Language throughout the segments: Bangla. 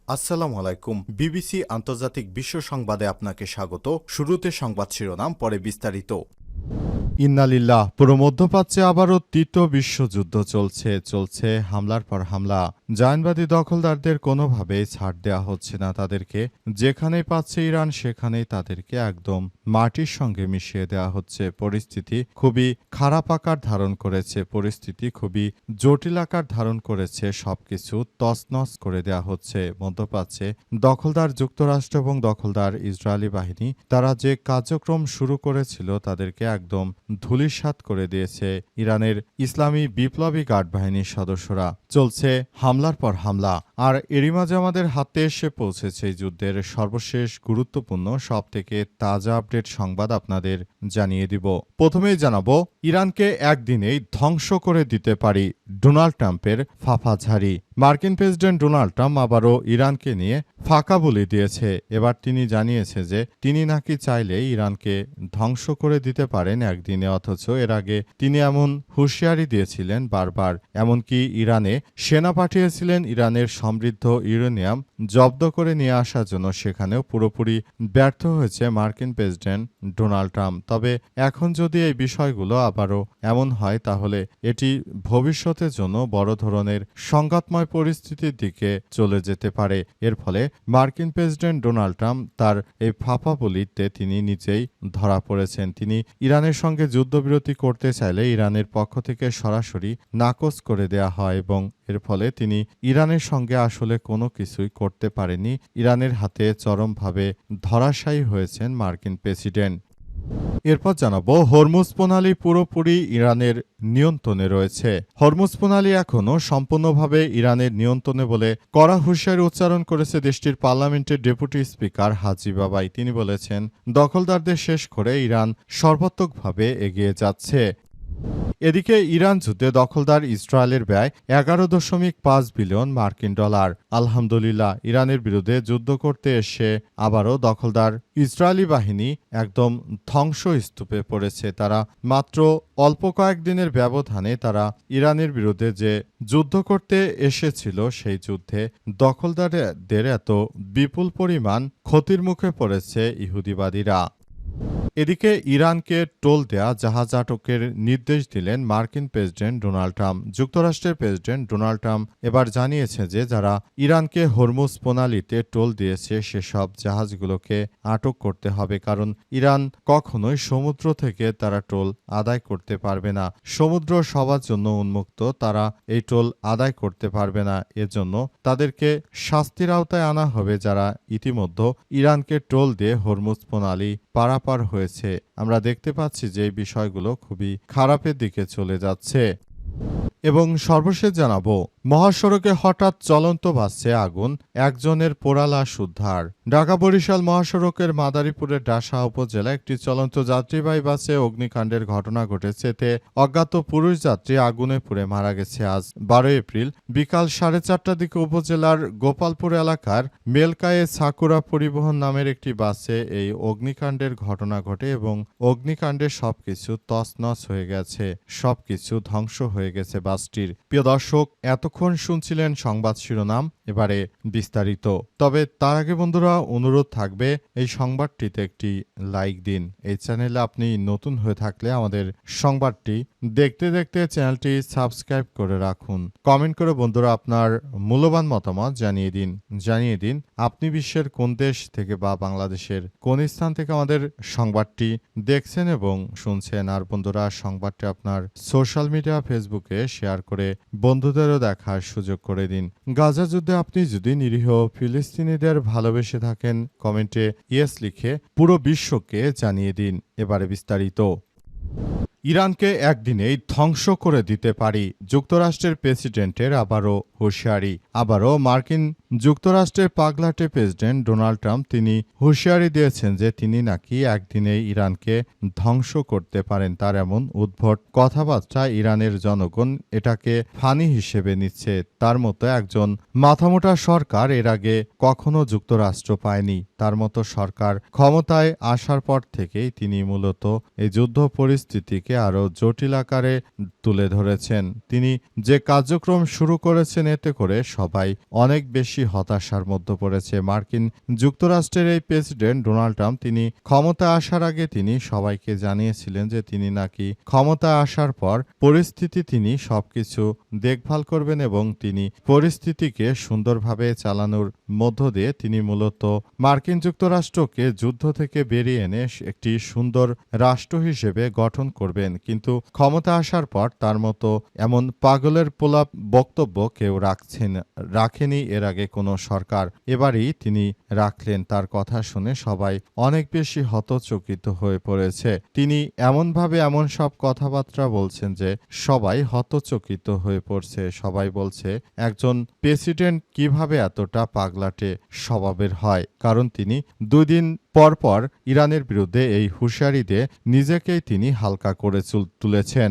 আসসালামু আলাইকুম। বিবিসি আন্তর্জাতিক বিশ্ব সংবাদে আপনাকে স্বাগত। শুরুতে সংবাদ শিরোনাম, পরে বিস্তারিত। ইন্নালিল্লাহ, পুরো মধ্যপ্রাচ্যে আবারও তৃতীয় বিশ্বযুদ্ধ চলছে হামলার পর হামলা। জায়নবাদী দখলদারদের কোনোভাবেই ছাড় দেওয়া হচ্ছে না তাদেরকে। যেখানেই পাচ্ছে ইরান সেখানেই তাদেরকে একদম মাটির সঙ্গে মিশিয়ে দেওয়া হচ্ছে। পরিস্থিতি খুবই খারাপ আকার ধারণ করেছে, পরিস্থিতি খুবই জটিল আকার ধারণ করেছে। সবকিছু তছনছ করে দেওয়া হচ্ছে মধ্যপ্রাচ্যে। দখলদার যুক্তরাষ্ট্র এবং দখলদার ইসরায়েলি বাহিনী তারা যে কার্যক্রম শুরু করেছিল তাদেরকে একদম ধূলিসাৎ করে দিয়েছে ইরানের ইসলামী বিপ্লবী গার্ড বাহিনীর সদস্যরা। চলছে হামলার পর হামলা। আর এরই মাঝে আমাদের হাতে এসে পৌঁছেছে এই যুদ্ধের সর্বশেষ গুরুত্বপূর্ণ সবথেকে তাজা আপডেট সংবাদ আপনাদের জানিয়ে দিব। প্রথমেই জানাবো, ইরানকে একদিনেই ধ্বংস করে দিতে পারি ডোনাল্ড ট্রাম্পের ফাফাঝাড়ি। মার্কিন প্রেসিডেন্ট ডোনাল্ড ট্রাম্প আবারও ইরানকে নিয়ে ফাঁকা বলে দিয়েছে। এবার তিনি জানিয়েছে যে তিনি নাকি চাইলে ইরানকে ধ্বংস করে দিতে পারেন একদিনে, অথচ এর আগে তিনি এমন হুঁশিয়ারি দিয়েছিলেন বারবার। এমনকি ইরানে সেনা পাঠিয়েছিলেন ইরানের সমৃদ্ধ ইউরেনিয়াম জব্দ করে নিয়ে আসার জন্য। সেখানেও পুরোপুরি ব্যর্থ হয়েছে মার্কিন প্রেসিডেন্ট ডোনাল্ড ট্রাম্প। তবে এখন যদি এই বিষয়গুলো আবারও এমন হয় তাহলে এটি ভবিষ্যতের জন্য বড় ধরনের সংঘাতময় পরিস্থিতির দিকে চলে যেতে পারে। এর ফলে মার্কিন প্রেসিডেন্ট ডোনাল্ড ট্রাম্প তার এই ফাঁপা বলিতে তিনি নিজেই ধরা পড়েছেন। তিনি ইরানের সঙ্গে যুদ্ধবিরতি করতে চাইলে ইরানের পক্ষ থেকে সরাসরি নাকচ করে দেয়া হয় এবং এর ফলে তিনি ইরানের সঙ্গে আসলে কোনো কিছুই করতে পারেনি। ইরানের হাতে চরমভাবে ধরাশায়ী হয়েছেন মার্কিন প্রেসিডেন্ট। এরপর জানাবো, হরমুজ প্রণালী পুরোপুরি ইরানের নিয়ন্ত্রণে রয়েছে। হরমুজ প্রণালী এখনও সম্পূর্ণভাবে ইরানের নিয়ন্ত্রণে বলে কড়া হুঁশিয়ারি উচ্চারণ করেছে দেশটির পার্লামেন্টের ডেপুটি স্পিকার হাজি বাবাই। তিনি বলেছেন, দখলদারদের শেষ করে ইরান সর্বাত্মকভাবে এগিয়ে যাচ্ছে। এদিকে ইরান যুদ্ধে দখলদার ইসরায়েলের ব্যয় 11.5 বিলিয়ন মার্কিন ডলার। আলহামদুলিল্লাহ, ইরানের বিরুদ্ধে যুদ্ধ করতে এসে আবারও দখলদার ইসরায়েলি বাহিনী একদম ধ্বংসস্তূপে পড়েছে। তারা মাত্র অল্প কয়েকদিনের ব্যবধানে তারা ইরানের বিরুদ্ধে যে যুদ্ধ করতে এসেছিল সেই যুদ্ধে দখলদারদের এত বিপুল পরিমাণ ক্ষতির মুখে পড়েছে ইহুদিবাদীরা। এদিকে ইরানকে টোল দেয়া জাহাজ আটকের নির্দেশ দিলেন মার্কিন প্রেসিডেন্ট ডোনাল্ড ট্রাম্প। যুক্তরাষ্ট্রের প্রেসিডেন্ট ডোনাল্ড ট্রাম্প এবার জানিয়েছে যে যারা ইরানকে হরমুজ প্রণালীতে টোল দিয়েছে সেসব জাহাজগুলোকে আটক করতে হবে, কারণ ইরান কখনোই সমুদ্র থেকে তারা টোল আদায় করতে পারবে না। সমুদ্র সবার জন্য উন্মুক্ত, তারা এই টোল আদায় করতে পারবে না। এজন্য তাদেরকে শাস্তির আওতায় আনা হবে যারা ইতিমধ্যে ইরানকে টোল দিয়ে হরমুজ প্রণালী পারাপার হয়েছে। আমরা দেখতে পাচ্ছি যে এই বিষয়গুলো খুবই খারাপের দিকে চলে যাচ্ছে। এবং সর্বশেষ জানাবো, মহাসড়কে হঠাৎ চলন্ত বাসে আগুন, একজনের পোড়া লাশ উদ্ধার। ঢাকা বরিশাল মহাসড়কের মাদারীপুরের ডাসা উপজেলা একটি চলন্ত যাত্রীবাহী বাসে অগ্নিকাণ্ডের ঘটনা ঘটেছে। এতে অজ্ঞাত পুরুষ যাত্রী আগুনে পুড়ে মারা গেছে। আজ 12 এপ্রিল বিকাল 4:30টার দিকে উপজেলার গোপালপুর এলাকার মেলকায়ে সাকুরা পরিবহন নামের একটি বাসে এই অগ্নিকাণ্ডের ঘটনা ঘটে এবং অগ্নিকাণ্ডে সবকিছু তছনছ হয়ে গেছে, সবকিছু ধ্বংস হয়ে গেছে বাসটির। প্রিয় দর্শক, এতক্ষণ শুনছিলেন সংবাদ শিরোনাম, এবারে বিস্তারিত। তবে তার আগে বন্ধুরা, অনুরোধ থাকবে এই সংবাদটিতে একটি লাইক দিন। এই চ্যানেলে আপনি নতুন হয়ে থাকলে আমাদের সংবাদটি দেখতে দেখতে চ্যানেলটি সাবস্ক্রাইব করে রাখুন। কমেন্ট করে বন্ধুরা আপনার মূল্যবান মতামত জানিয়ে দিন আপনি বিশ্বের কোন দেশ থেকে বা বাংলাদেশের কোন স্থান থেকে আমাদের সংবাদটি দেখছেন এবং শুনছেন। আর বন্ধুরা, সংবাদটি আপনার সোশ্যাল মিডিয়া ফেসবুকে শেয়ার করে বন্ধুদেরও দেখার সুযোগ করে দিন। গাজা যুদ্ধে আপনি যদি নিরীহ ফিলিস্তিনিদের ভালোবেসে থাকেন, কমেন্টে ইয়েস লিখে পুরো বিশ্বকে জানিয়ে দিন। এবারে বিস্তারিত। ইরানকে একদিনেই ধ্বংস করে দিতে পারি, যুক্তরাষ্ট্রের প্রেসিডেন্টের আবারও হুঁশিয়ারি। আবারও মার্কিন যুক্তরাষ্ট্রের পাগলাটে প্রেসিডেন্ট ডোনাল্ড ট্রাম্প তিনি হুঁশিয়ারি দিয়েছেন যে তিনি নাকি একদিনেই ইরানকে ধ্বংস করতে পারেন। তার এমন উদ্ভট কথাবার্তা ইরানের জনগণ এটাকে ফানি হিসেবে নিচ্ছে। তার মতো একজন মাথামোটা সরকার এর আগে কখনো যুক্তরাষ্ট্র পায়নি। তার মতো সরকার ক্ষমতায় আসার পর থেকেই তিনি মূলত এই যুদ্ধ পরিস্থিতিকে বিষয়টিকে আরও জটিল আকারে তুলে ধরেছেন। তিনি যে কার্যক্রম শুরু করেছেন এতে করে সবাই অনেক বেশি হতাশার মধ্যে পড়েছে। মার্কিন যুক্তরাষ্ট্রের এই প্রেসিডেন্ট ডোনাল্ড ট্রাম্প তিনি ক্ষমতায় আসার আগে তিনি সবাইকে জানিয়েছিলেন যে তিনি নাকি ক্ষমতায় আসার পর পরিস্থিতি তিনি সবকিছু দেখভাল করবেন এবং তিনি পরিস্থিতিকে সুন্দরভাবে চালানোর মধ্য দিয়ে তিনি মূলত মার্কিন যুক্তরাষ্ট্রকে যুদ্ধ থেকে বেরিয়ে এনে একটি সুন্দর রাষ্ট্র হিসেবে গঠন করবেন। কিন্তু ক্ষমতা আসার পর তার মতো এমন পাগলের পোলা বক্তব্য কেউ রাখেনি এর আগে কোনো সরকার। এবারই তিনি রাখলেন। তার কথা শুনে সবাই অনেক বেশি হতচকিত হয়ে পড়েছে। তিনি এমনভাবে এমন সব কথাবার্তা বলছেন যে সবাই হতচকিত হয়ে পড়ছে। সবাই বলছে একজন প্রেসিডেন্ট কিভাবে এতটা পাগলাটে স্বভাবের হয়, কারণ তিনি 2 দিন পর ইরানের বিরুদ্ধে এই হুঁশিয়ারি দিয়ে নিজেকেই তিনি হালকা করে তুলেছেন।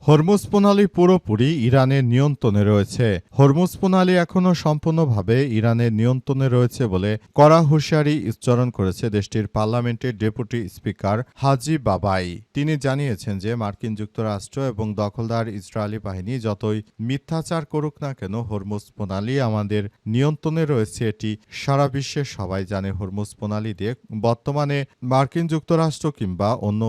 হরমুজ প্রণালী পুরোপুরি ইরানের নিয়ন্ত্রণে রয়েছে। হরমুজ প্রণালী এখনও সম্পূর্ণভাবে ইরানের নিয়ন্ত্রণে রয়েছে বলে কড়া হুঁশিয়ারি উচ্চারণ করেছে দেশটির পার্লামেন্টের ডেপুটি স্পিকার হাজি বাবাই। তিনি জানিয়েছেন যে মার্কিন যুক্তরাষ্ট্র এবং দখলদার ইসরায়েলি বাহিনী যতই মিথ্যাচার করুক না কেন, হরমুজ প্রণালী আমাদের নিয়ন্ত্রণে রয়েছে, এটি সারা বিশ্বের সবাই জানে। হরমুজ প্রণালী দিয়ে বর্তমানে মার্কিন যুক্তরাষ্ট্র কিংবা অন্য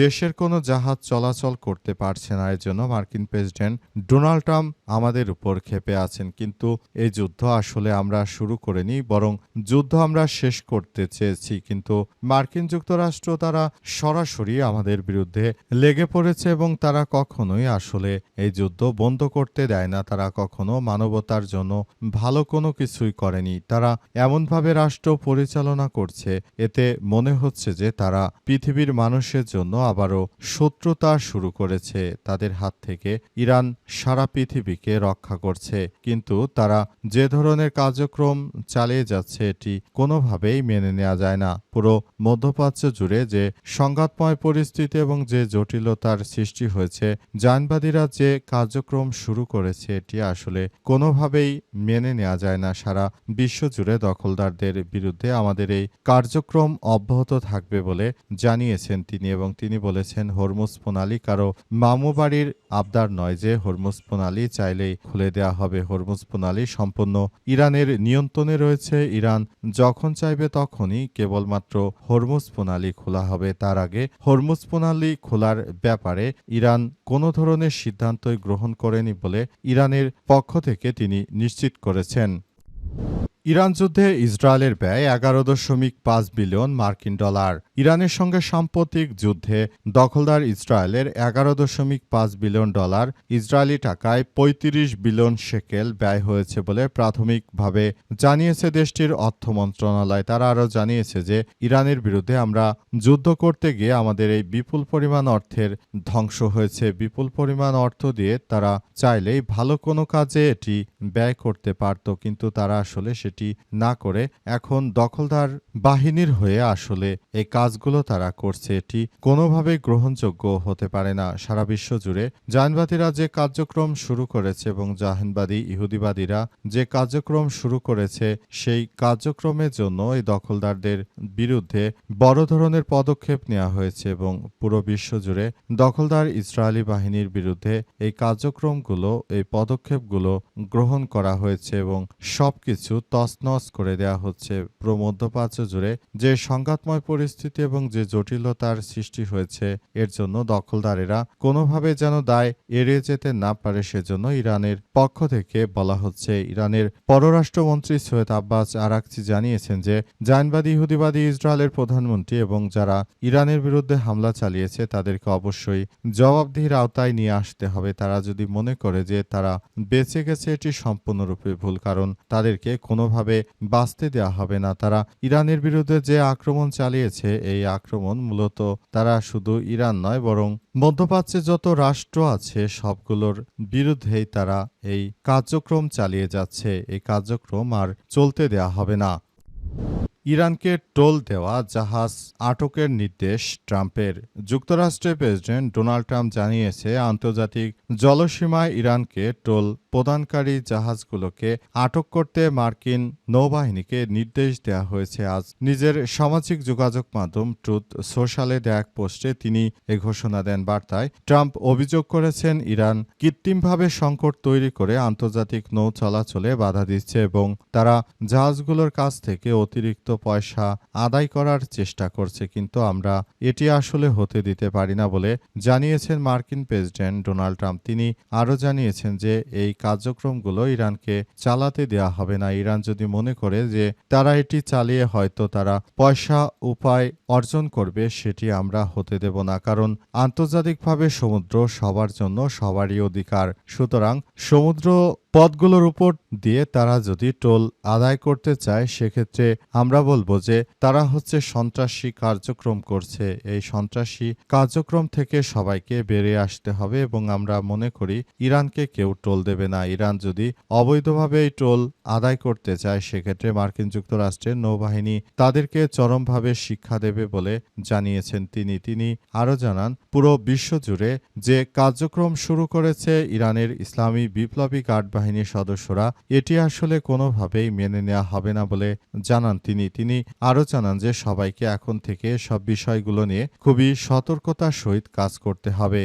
দেশের কোনো জাহাজ চলাচল করতে পারছে না। জন্য মার্কিন প্রেসিডেন্ট ডোনাল্ড ট্রাম্প আমাদের উপর ক্ষেপে আছেন। কিন্তু এই যুদ্ধ আসলে আমরা শুরু করিনি, বরং যুদ্ধ আমরা শেষ করতে চেয়েছি। কিন্তু মার্কিন যুক্তরাষ্ট্র তারা সরাসরি আমাদের বিরুদ্ধে লেগে পড়েছে এবং তারা কখনোই আসলে এই যুদ্ধ বন্ধ করতে দেয় না। তারা কখনো মানবতার জন্য ভালো কোনো কিছুই করেনি। তারা এমনভাবে রাষ্ট্র পরিচালনা করছে, এতে মনে হচ্ছে যে তারা পৃথিবীর মানুষের জন্য আবারও শত্রুতা শুরু করেছে। তাদের হাত থেকে ইরান সারা পৃথিবীকে রক্ষা করছে, কিন্তু তারা যে ধরনের কার্যক্রম চালিয়ে যাচ্ছে এটি কোনোভাবেই মেনে নেওয়া যায় না। পুরো মধ্যপ্রাচ্য জুড়ে যে সংঘাতময় পরিস্থিতি এবং যে জটিলতার সৃষ্টি হয়েছে, জায়নবাদীরা যে কার্যক্রম শুরু করেছে এটি আসলে কোনোভাবেই মেনে নেওয়া যায় না। সারা বিশ্ব জুড়ে দখলদারদের বিরুদ্ধে আমাদের এই কার্যক্রম অব্যাহত থাকবে বলে জানিয়েছেন তিনি, এবং তিনি বলেছেন হরমুজ প্রণালী কারো মামু বাড়ির আবদার নয় যে হরমুজ প্রণালী চাইলেই খুলে দেওয়া হবে। হরমুজ প্রণালী সম্পূর্ণ ইরানের নিয়ন্ত্রণে রয়েছে। ইরান যখন চাইবে তখনই কেবলমাত্র হরমুজ প্রণালী খোলা হবে। তার আগে হরমুজ প্রণালী খোলার ব্যাপারে ইরান কোনো ধরনের সিদ্ধান্তই গ্রহণ করেনি বলে ইরানের পক্ষ থেকে তিনি নিশ্চিত করেছেন। ইরান যুদ্ধে ইসরায়েলের ব্যয় 11.5 বিলিয়ন মার্কিন ডলার। ইরানের সঙ্গে সাম্প্রতিক যুদ্ধে দখলদার ইসরায়েলের 11.5 বিলিয়ন ডলার ইসরায়েলি টাকায় 35 বিলিয়ন শেকেল ব্যয় হয়েছে বলে প্রাথমিকভাবে জানিয়েছে দেশটির অর্থ মন্ত্রণালয়। তারা আরও জানিয়েছে যে ইরানের বিরুদ্ধে আমরা যুদ্ধ করতে গিয়ে আমাদের এই বিপুল পরিমাণ অর্থের ধ্বংস হয়েছে। বিপুল পরিমাণ অর্থ দিয়ে তারা চাইলেই ভালো কোনো কাজে এটি ব্যয় করতে পারত, কিন্তু তারা আসলে সেটি না করে এখন দখলদার বাহিনীর হয়ে আসলে এই কাজগুলো তারা করছে। এটি কোনোভাবেই গ্রহণযোগ্য হতে পারে না। সারা বিশ্ব জুড়ে জায়নবাদীরা যে কার্যক্রম শুরু করেছে এবং জাহানবাদী ইহুদিবাদীরা যে কার্যক্রম শুরু করেছে, সেই কার্যক্রমের জন্য এই দখলদারদের বিরুদ্ধে বড় ধরনের পদক্ষেপ নেওয়া হয়েছে এবং পুরো বিশ্ব জুড়ে দখলদার ইসরায়েলি বাহিনীর বিরুদ্ধে এই কার্যক্রমগুলো, এই পদক্ষেপগুলো গ্রহণ করা হয়েছে এবং সবকিছু তছনছ করে দেওয়া হচ্ছে। পুরো মধ্যপ্রাচ্য জুড়ে যে সংঘাতময় পরিস্থিতি এবং যে জটিলতার সৃষ্টি হয়েছে, এর জন্য দখলদারেরা কোনোভাবে যেন দায় এড়িয়ে যেতে না পারে, সেজন্য ইরানের পক্ষ থেকে বলা হচ্ছে। ইরানের পররাষ্ট্রমন্ত্রী সৈয়দ আব্বাস আরাকচি জানিয়েছেন যে জায়নবাদী ইহুদিবাদী ইসরায়েলের প্রধানমন্ত্রী এবং যারা ইরানের বিরুদ্ধে হামলা চালিয়েছে তাদেরকে অবশ্যই জবাবদিহির আওতায় নিয়ে আসতে হবে। তারা যদি মনে করে যে তারা বেঁচে গেছে, এটি সম্পূর্ণরূপে ভুল, কারণ তাদেরকে কোনোভাবে বাঁচতে দেওয়া হবে না। তারা ইরানের বিরুদ্ধে যে আক্রমণ চালিয়েছে, এই আক্রমণ মূলত তারা শুধু ইরান নয় বরং মধ্যপ্রাচ্যে যত রাষ্ট্র আছে সবগুলোর বিরুদ্ধেই তারা এই কার্যক্রম চালিয়ে যাচ্ছে। এই কার্যক্রম আর চলতে দেওয়া হবে না। ইরানকে টোল দেওয়া জাহাজ আটকের নির্দেশ ট্রাম্পের। যুক্তরাষ্ট্রের প্রেসিডেন্ট ডোনাল্ড ট্রাম্প জানিয়েছে, আন্তর্জাতিক জলসীমায় ইরানকে টোল প্রদানকারী জাহাজগুলোকে আটক করতে মার্কিন নৌবাহিনীকে নির্দেশ দেওয়া হয়েছে। আজ নিজের সামাজিক যোগাযোগ মাধ্যম ট্রুথ সোশ্যালে দেয়া এক পোস্টে তিনি এ ঘোষণা দেন। বার্তায় ট্রাম্প অভিযোগ করেছেন, ইরান কৃত্রিমভাবে সংকট তৈরি করে আন্তর্জাতিক নৌ চলাচলে বাধা দিচ্ছে এবং তারা জাহাজগুলোর কাছ থেকে অতিরিক্ত পয়সা আদায় করার চেষ্টা করছে, কিন্তু আমরা এটি আসলে হতে দিতে পারি না বলে জানিয়েছেন মার্কিন প্রেসিডেন্ট ডোনাল্ড ট্রাম্প। তিনি আরও জানিয়েছেন যে এই কার্যক্রমগুলো ইরানকে চালাতে দেওয়া হবে না। ইরান যদি মনে করে যে তারা এটি চালিয়ে হয়তো তারা পয়সা উপায় অর্জন করবে, সেটি আমরা হতে দেব না, কারণ আন্তর্জাতিকভাবে সমুদ্র সবার জন্য সবারই অধিকার। সুতরাং সমুদ্র পথগুলোর উপর দিয়ে তারা যদি টোল আদায় করতে চায়, সেক্ষেত্রে আমরা বলবো যে তারা হচ্ছে সন্ত্রাসী কার্যক্রম করছে। এই সন্ত্রাসী কার্যক্রম থেকে সবাইকে বেরিয়ে আসতে হবে এবং আমরা মনে করি ইরানকে কেউ টোল দেবে না। ইরান যদি অবৈধভাবে এই টোল আদায় করতে চায়, সেক্ষেত্রে মার্কিন যুক্তরাষ্ট্রের নৌবাহিনী তাদেরকে চরমভাবে শিক্ষা দেবে বলে জানিয়েছেন তিনি। তিনি আরও জানান, পুরো বিশ্বজুড়ে যে কার্যক্রম শুরু করেছে ইরানের ইসলামী বিপ্লবী গার্ড বাহিনীর সদস্যরা, এটি আসলে কোনোভাবেই মেনে নেওয়া হবে না বলে জানান তিনি। তিনি আরও জানান যে সবাইকে এখন থেকে সব বিষয়গুলো নিয়ে খুবই সতর্কতার সহিত কাজ করতে হবে।